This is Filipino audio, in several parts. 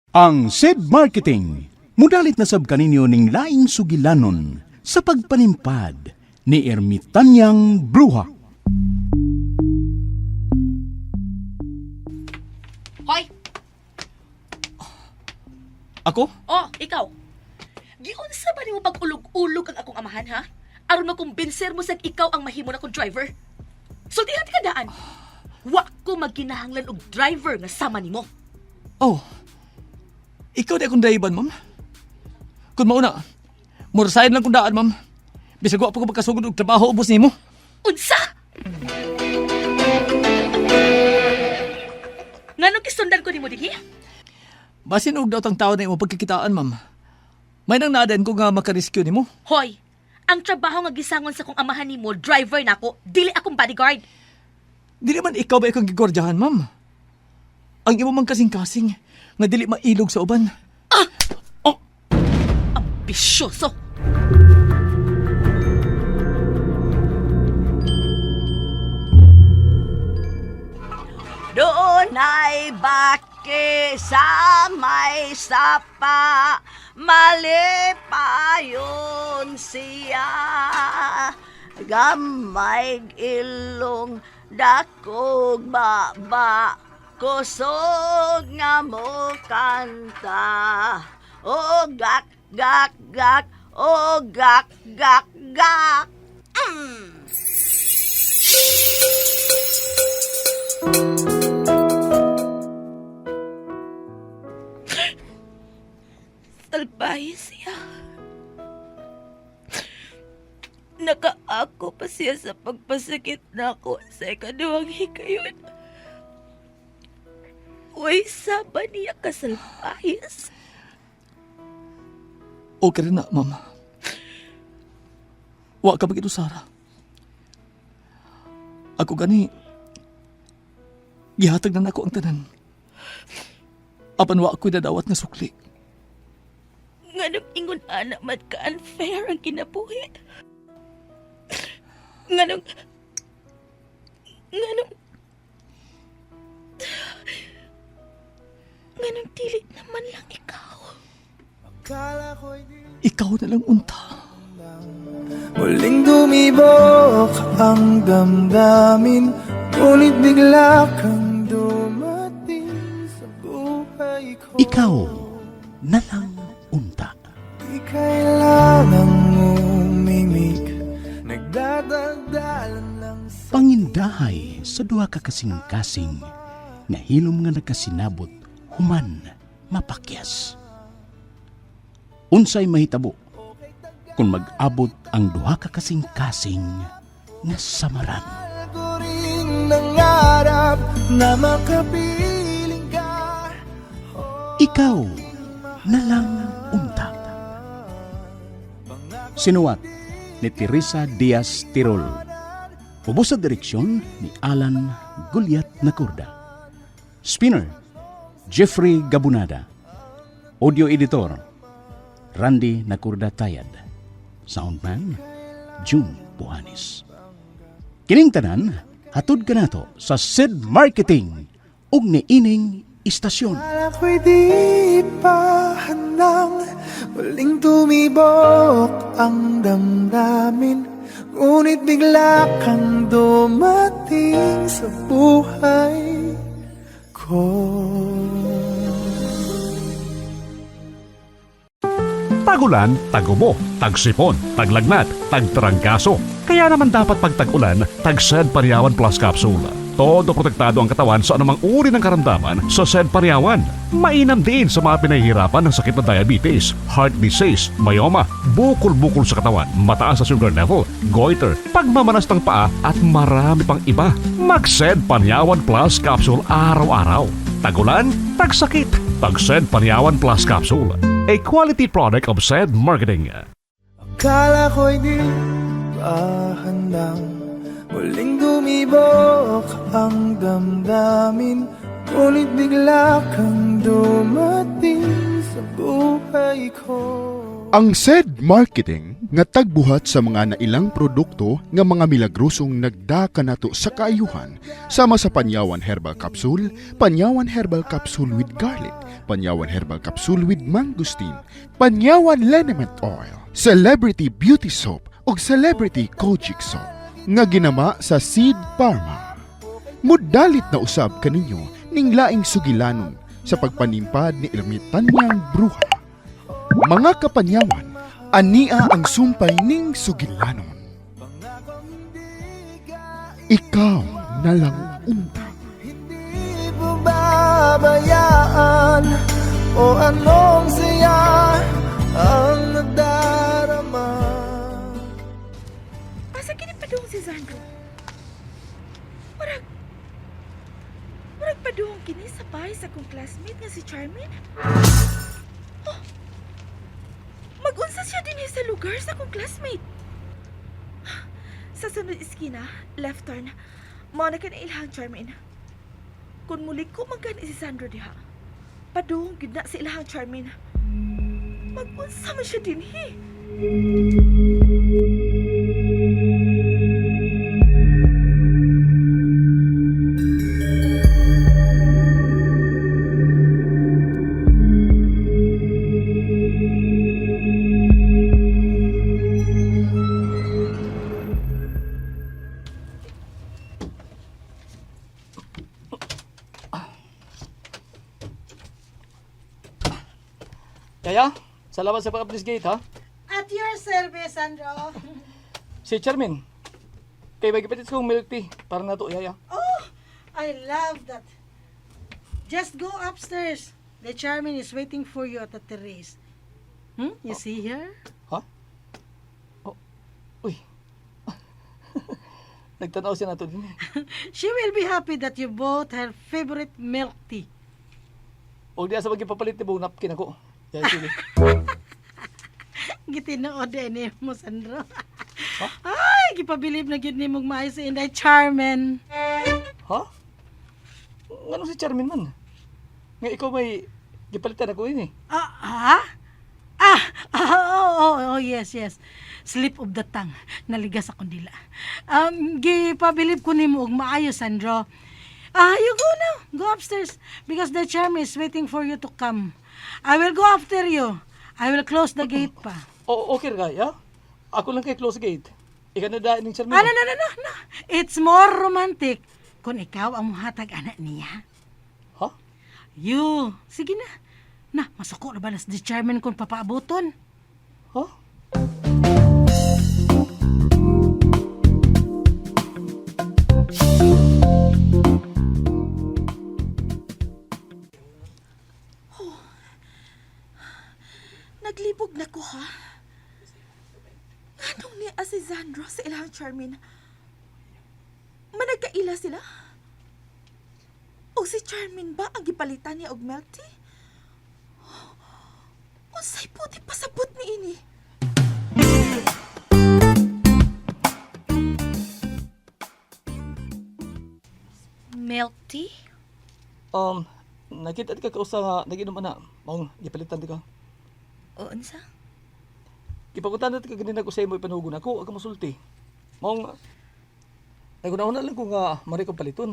Ang SED Marketing, mudalit na sab kaninyo ning laing sugilanon sa pagpanimpad ni Ermitanyang Bruha. Hoy! Ako? Oh, ikaw. Giunsa ba nimo pag-ulog-ulog ang akong amahan, ha? Aron makumbinser mo sa ikaw ang mahimo na kong driver. Sultihan ka daan. Wa ko magkinahanglan og driver nga sama nimo. Oh, ikaw di akong daiban, ma'am. Kung mauna, murasayan lang kong daan, ma'am. Bisag wa pa ko magkasugod og trabaho ubos nimo. Unsa? Nganong kisundan ko nimo dihi? Basin og daw tang tao na imong pagkikitaan, ma'am. May nang nadan ko nga makarescue nimo. Hoy, ang trabaho nga gisangon sa kong amahan nimo, driver nako, dili akong bodyguard. Di naman ikaw ba ikang gigwardyahan, ma'am? Ang imo man kasing-kasing nga dili mailog sa uban. Ambisyoso! Doon ay baki sa may sapa, mali pa yun siya. Gamay ilong, dakog baba, kusog nga mo kanta. O gak, gak, gak, o gak, gak, gak. Salbahe siya. Nakaako pa siya sa pagpasakit na ako sa ikaduhang hikayon. Uy, saba niya kasalbahis. Okay rin na, ma'am. Wa ka bagito, Sarah. Ako gani, gihatag na nako ang tanan. Apan wa ako'y dadawat nga sukli. Nganong ingon anak mat ka-unfair ang kinabuhi. Nganong dili naman lang ikaw. Ikaw na lang unta. Muling dumibok ang damdamin, ngunit bigla kang dumating sa buhay ko. Ikaw na lang unta. Di kailangang umimik, nagdadaldalan lang sa Pangindahay sa duha ka kasing-kasing nga hilom nga nagkasinabot human mapakyas. Unsay mahitabo kung mag-abot ang duha ka kasing-kasing nga samaran. ko rin nangarap na makapiling ka. Ikaw na lang unta. Sinuwat ni Teresa Diaz Tirol. Ubos sa direksyon ni Alan Gulyat Nakurda. Spinner, Jeffrey Gabunada. Audio editor, Randy Nakurda Tayad. Soundman, June Buhanis. Kining tanan, hatod ka nato sa SED Marketing ug niining istasyon. Akala ko'y di pa handang muling tumibok ang damdamin, ngunit bigla kang dumating sa buhay ko. Tagulan, tagubo, tagsipon, taglagnat, tagtarangkaso. Kaya naman dapat pag tag-ulan, tag-SED Pariawan Plus Capsule. Todo protektado ang katawan sa anumang uri ng karamdaman sa SED Pariawan. Mainam din sa mga pinahihirapan ng sakit na diabetes, heart disease, myoma, bukol-bukol sa katawan, mataas sa sugar level, goiter, pagmamanas ng paa at marami pang iba. Mag-SED Pariawan Plus Capsule araw-araw. Tagulan, tagsakit, tag-SED Pariawan Plus Capsule. A quality product of SED Marketing. Akala ko'y di pa handang muling dumibok ang damdamin, ngunit bigla kang dumating sa buhay ko. Ang SED Marketing nga tagbuhat sa mga nailang produkto nga mga milagrosong nagdaka nato sa kaayuhan sama sa Panyawan Herbal Capsule, Panyawan Herbal Capsule with Garlic, Panyawan Herbal Capsule with Mangosteen, Panyawan Liniment Oil, Celebrity Beauty Soap ug Celebrity Kojic Soap nga ginama sa Seed Pharma. Mudalit na usab kaninyo ning laing sugilanon sa pagpanimpad ni ermitanyang bruha. Mga kapanyawan, ania ang sumpay ning sugilanon. Ikaw na lang unta. Hindi mo babayaan o anong saya ang nadarama. Asa kini padung si Sandro? Murag padung kini sa bahay sa kong classmate nga si Charmin? Oh, mag-unsa siya din sa lugar sa kong classmate. Sa sunod iskina, left turn, mao na ka na ilahang Charmin. Kung muli ko magkani si Sandro diha, padung gid na sa ilahang Charmin. Mag-unsa man siya din Yaya, salamat sa pag-aplis gate ha. At your service, Sandro. Si Charmin, kay magipatit kong milk tea para na to, Yaya. Oh, I love that. Just go upstairs. The Charmin is waiting for you at the terrace. You see her? Ha? Oh, uy. Nagtanaw siya na to din. She will be happy that you bought her favorite milk tea. O di asa magipapalit ni buong napkin ako. Yaya, sili. Gitinood din mo, Sandro. Ay, gipabilib na gyud nimong maayo sa Inday Charmin. Ha? Ano si Charmin man? Nga ikaw may gipalitan ako yun eh. Yes. Slip of the tongue. Naligas akong dila. Gipabilib ko nimo og maayo, Sandro. You go now. Go upstairs because the Charmin is waiting for you to come. I will go after you. I will close the gate pa. Okay ka, ya? Ako lang kay close gate. Ika na daan ng Charmin. No. It's more romantic kung ikaw ang muhatag anak niya. Ha? You. Sige na. Na, masuko na ba na si Charmin kung papaabuton? Ha? Naglibog na ko, ha? Anong ni si Sandro sa ilang Charmin? Managkaila sila? O si Charmin ba ang gipalitan niya og milk tea? Unsay puti pasabot ni ini? Milk tea? Nakita di ka kausa nga naginom ana. Maong gipalitan di ka. O unsa? Ipakutan natin ka ganina ko sa imo ipanugon ako, aga masulti. Maong, nagunahon na lang ko nga mari kong paliton.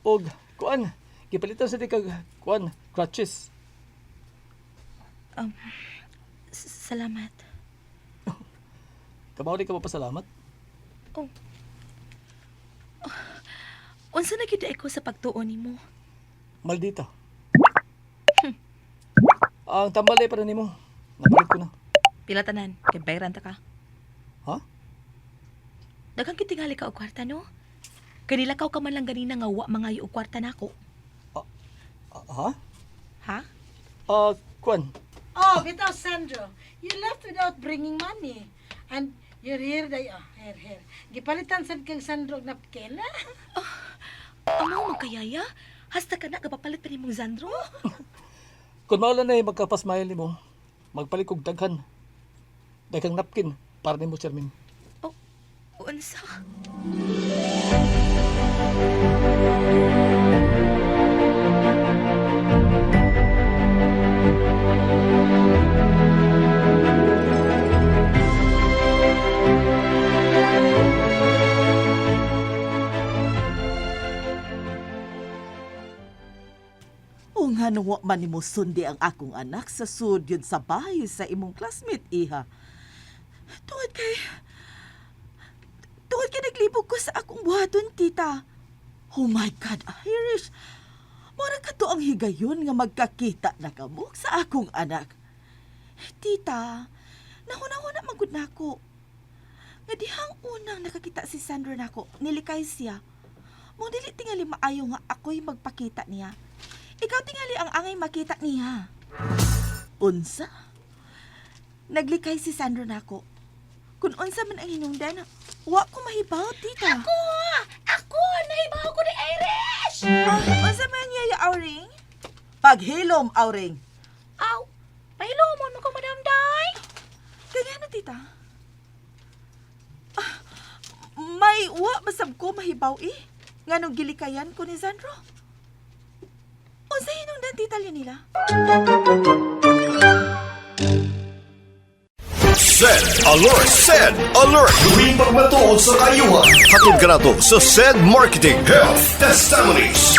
Og, kuan, gipalitan sa di kag, kuan, crutches. Salamat. Kabaw di ka mapasalamat. Unsa na gid ako sa pagtuon nimo? Maldita. Ang tambalay para nimo. Napalit ko na. Pila tanan, kay bayaran ta ka. Ha? Daghang kitingali ka og kwarta, no? Kanila ka man lang ganina nga wa mangayo og kwarta nako. Ha? Ha? Kuan. Oh, bitaw, Sandro. You left without bringing money. And you're here, here. Gipalitan sad kang Sandro og napkin, ha? Amo magkayaya? Hasta ka na gapapalit pa nimong Sandro? Kung maulan na magkapasmayal nimo, magpalit kog daghan. Daghang napkin para nimo, Charmin. Unsa? wa man nimo sundi ang akong anak sa sudyod sa bahay sa imong classmate, iha. Tungod kay naglibog ko sa akong buhaton, tita. Oh my God, Irish. Mura ka to ang higayon nga magkakita na kamok sa akong anak. Tita, nahuna-huna magud nako. Nga dihang unang nakakita si Sandro nako, nilikay siya. Mo dili tingali maayo nga ako'y magpakita niya. Ikaw tingali ang angay makita niya. Unsa? Naglikay si Sandro nako. Kung unsa man ang hinungdan, wa ko mahibaw, tita. Ako! Nahibaw ko ni Irish! Unsa man niya Auring? Paghilom, Auring. Aw! Pahilomon mo ko, Madam Day! Kaya na, tita. May wa masab ko mahibaw nga nung gilikayan ko ni Sandro. Unsa hinungdan, tita nila? SED Alert! SED Alert! Tuwing pagmatuod sa kayuhan. Hatid ka na to sa SED Marketing Health Testimonies.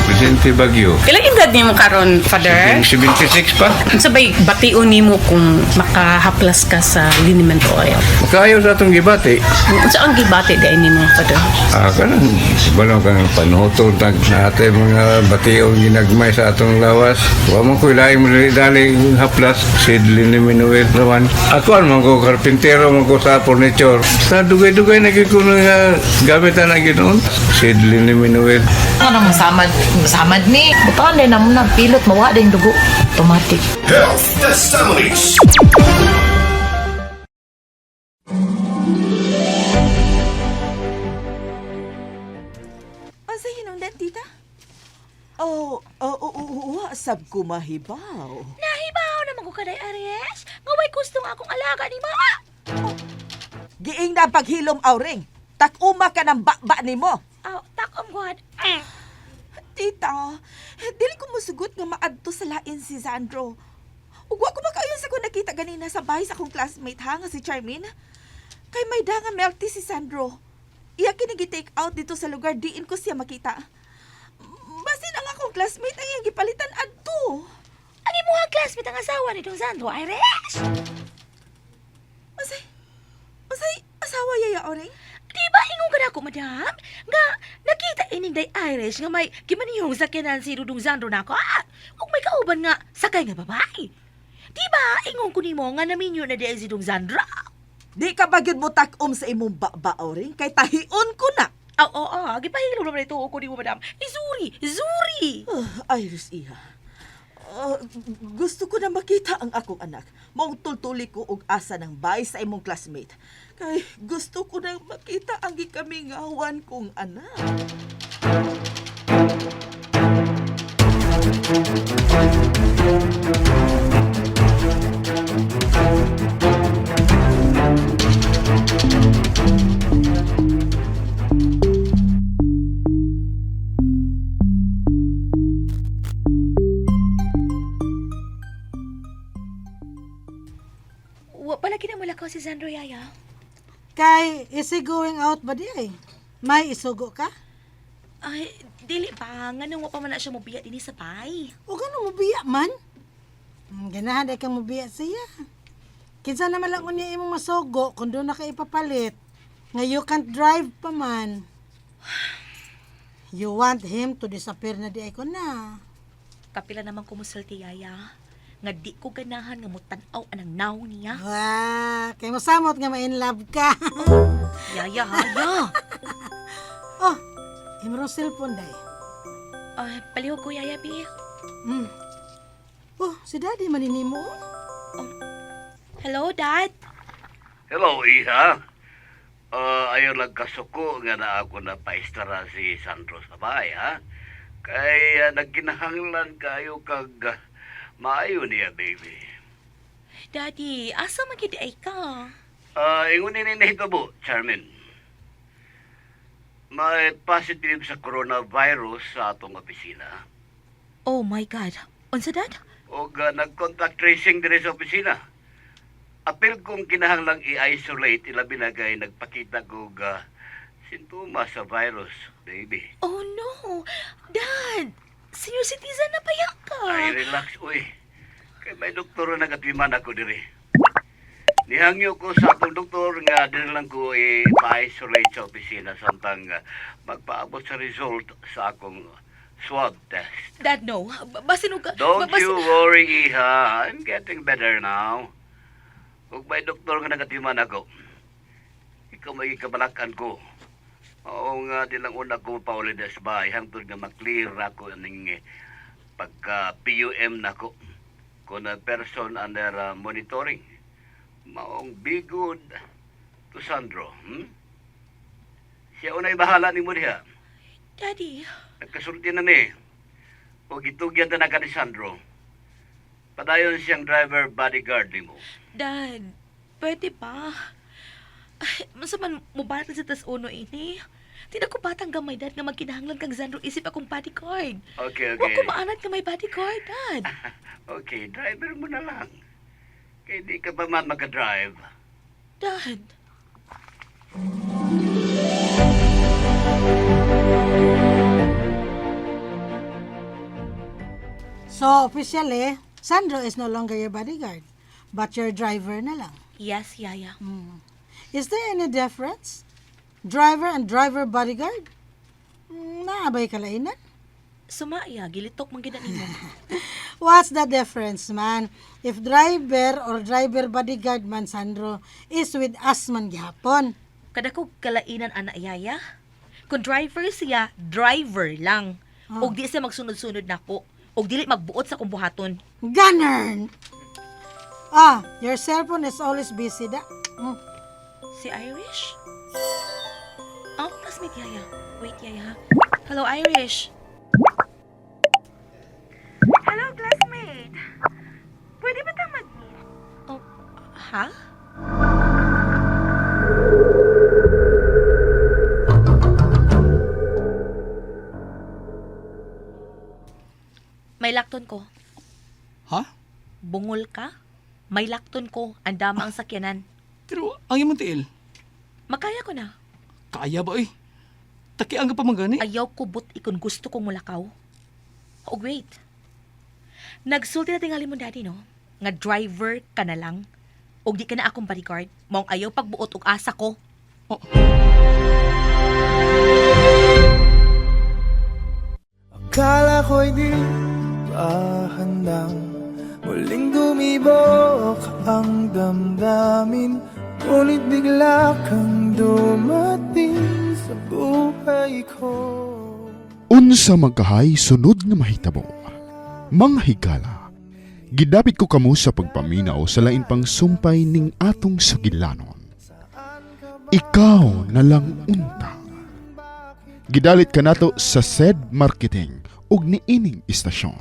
Presidente Bagyo. Kailang edad niyo mo karon, Father? 76 pa. Sabay, bation nimo kung makahaplas ka sa liniment oil. Makayaw sa atong gibati. Sa ang gibati di ni mo, Father? Kanan, balong kang panuhotod na ate mga bationg ginagmay sa atong lawas. Huwag mo ko ilahin mo dali haplas. Sidlin ni Minuel naman. Ako man ko karpintero man ko sa furniture. Sa dugay-dugay na ko nga gamitan na ginoon. Sidlin ni Minuel. Ano masamad ni? Butaan din naman ng pilot, mawa din dugo. Automatic. Health Testimonies. Unsa hinungdan, tita? Sab ko mahibaw. Nahibaw naman ko kaday, Aries! Ngaway gusto nga akong alaga ni Mama! Giing na paghilom, Auring. Takuma ka ng bakba ni mo. Aw, takom God! Tita, dili ko musugot nga maadto sa lain si Sandro. Ug wa ko makayon sa kung nakita ganina sa bahay sa akong classmate ha nga si Charmin. Kay may da nga melty si Sandro. Iya kinigi-take out dito sa lugar diin ko siya makita. Basin ang akong classmate ang iyang gipalitan adto. Ang imuhang classmate ang asawa ni Dong Sandro, Iris! Masay asawa yaya, Auring? Di ba ingon ka na ako, madam? Nga, nakita ining day Iris nga may kimaniyong sakyanan si Dudong Sandro na ako. Huwag may kauban nga, sakay nga babae. Di ba ingon ko ni mo nga naminyo na di si Dong Sandro? Di ka ba gyud mo takom sa imong bakba, Auring? Kay tahion ko na. Oo, gipahilo naman ito ko ni mo, madam. Zuri! Iris, iha. Gusto ko na makita ang akong anak. Maong tultuli ko og asa ng bahay sa imong classmate. Kay gusto ko na makita ang gikamingawan kong anak. Palagi na mula ko si Sandro, yaya. Kay, is he going out ba di ay? May isugo ka? Ay, dili pa. Nga nung pa man na siya mobiya din sa bay. O gano'n mabiya man? Ganahan ay kang mabiya siya. Kinsa naman lang unya imong masugo kung doon na ka ipapalit. Nga you can't drive pa man. You want him to disappear na di ay ko na. Kapila naman kumusulti, yaya. Nga di ko ganahan nga mutanaw anang naw niya. Kay masamot nga ma-in love ka. Yaya, haya. Oh, imong cellphone day. Palihog ko, yaya, Pi. Oh, si daddy maninimo. Hello, Dad? Hello, Iha. Ayaw nagkasuko nga na ako na paistara si Sandro sa bahay, ha? Kaya nagkinahanglan kayo kag maayo niya, baby. Daddy, asa magid ay ka? Ingunin ni Nahitabo, Charmin. May positive sa coronavirus sa atong opisina. Oh my God. Unsa, Dad? O nag-contact tracing dire sa opisina. Apil kong kinahanglang i-isolate, ilabi na kay nagpakita ko sintomas sa virus, baby. Oh no! Dad! Senior citizen na pa yan ka. Ay, relax, uy. Kay may doktor na nagatwiman ako diri. Nihangyo ko sa akong doktor nga din lang ko ipa-isolate sa opisina samtang magpaabot sa result sa akong swab test. Dad, no. Basin ka. Don't you worry, Iha. I'm getting better now. Kung may doktor nga nagatiman ako, ikaw may kabalakan ko. Oo nga, di lang una ko pauli des bay. Hangtod nga maklear ako ng pagka-PUM na ko. Kung na person under monitoring. Maong be good to Sandro. Siya unay bahala ni mo diha. Daddy. Nagkasulti na ni. O gitugyan na ka ni Sandro. Padayon siyang driver bodyguard ni mo. Dad, pwede pa. Ay, masa man mo balat sa tas uno ini? Tidak ko batang gamay, Dad, nga magkinahanglan kang Sandro isip akong bodyguard. Okay. Huwag ko maanat nga may bodyguard, Dad. Okay, driver mo na lang. Kaya di ka pa man magka-drive. Dad. So, officially, Sandro is no longer your bodyguard, but your driver na lang. Yes, Yaya. Is there any difference? Driver and driver bodyguard? Naabay kalainan? Sumaya, gilitok mong ginani mo. What's the difference, man? If driver or driver bodyguard man, Sandro, is with us man gihapon. Kada ko kalainan, ana Yaya. Kung driver siya, driver lang. Og di siya magsunod-sunod na ko. Og dili magbuot sa kumbuhaton. Ganern! Your cellphone is always busy, da. Si Irish? Oh, classmate Yaya. Wait, Yaya. Hello, Irish. Hello, classmate. Pwede ba tayong mag-meet? Oh, ha? May lakton ko. Ha? Bungol ka? May lakton ko. Andama ang sakyanan. Pero ang imong tiil, Makaya ko na. kaya ba Takiang ka pa magani? Ayaw ko but ikon gusto kong mulakaw. Oh, wait. Nagsulti na tingali mo, Daddy, no? Nga driver ka na lang. O di ka na akong bodyguard. Maong ayaw pagbuot og asa ko. Akala ko'y di pa handang muling dumibok ang damdamin, ngunit bigla kang dumating sa buhay ko. Unsa magkahay sunod nga mahitabo. Mga higala, gidapit ko kamo sa pagpaminaw sa lain pang sumpay ning atong sagilanon. Ikaw na lang unta. Gidalit ka nato sa SED Marketing ug niining istasyon.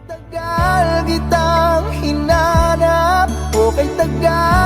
Tagal kitang hinanap, okay tagal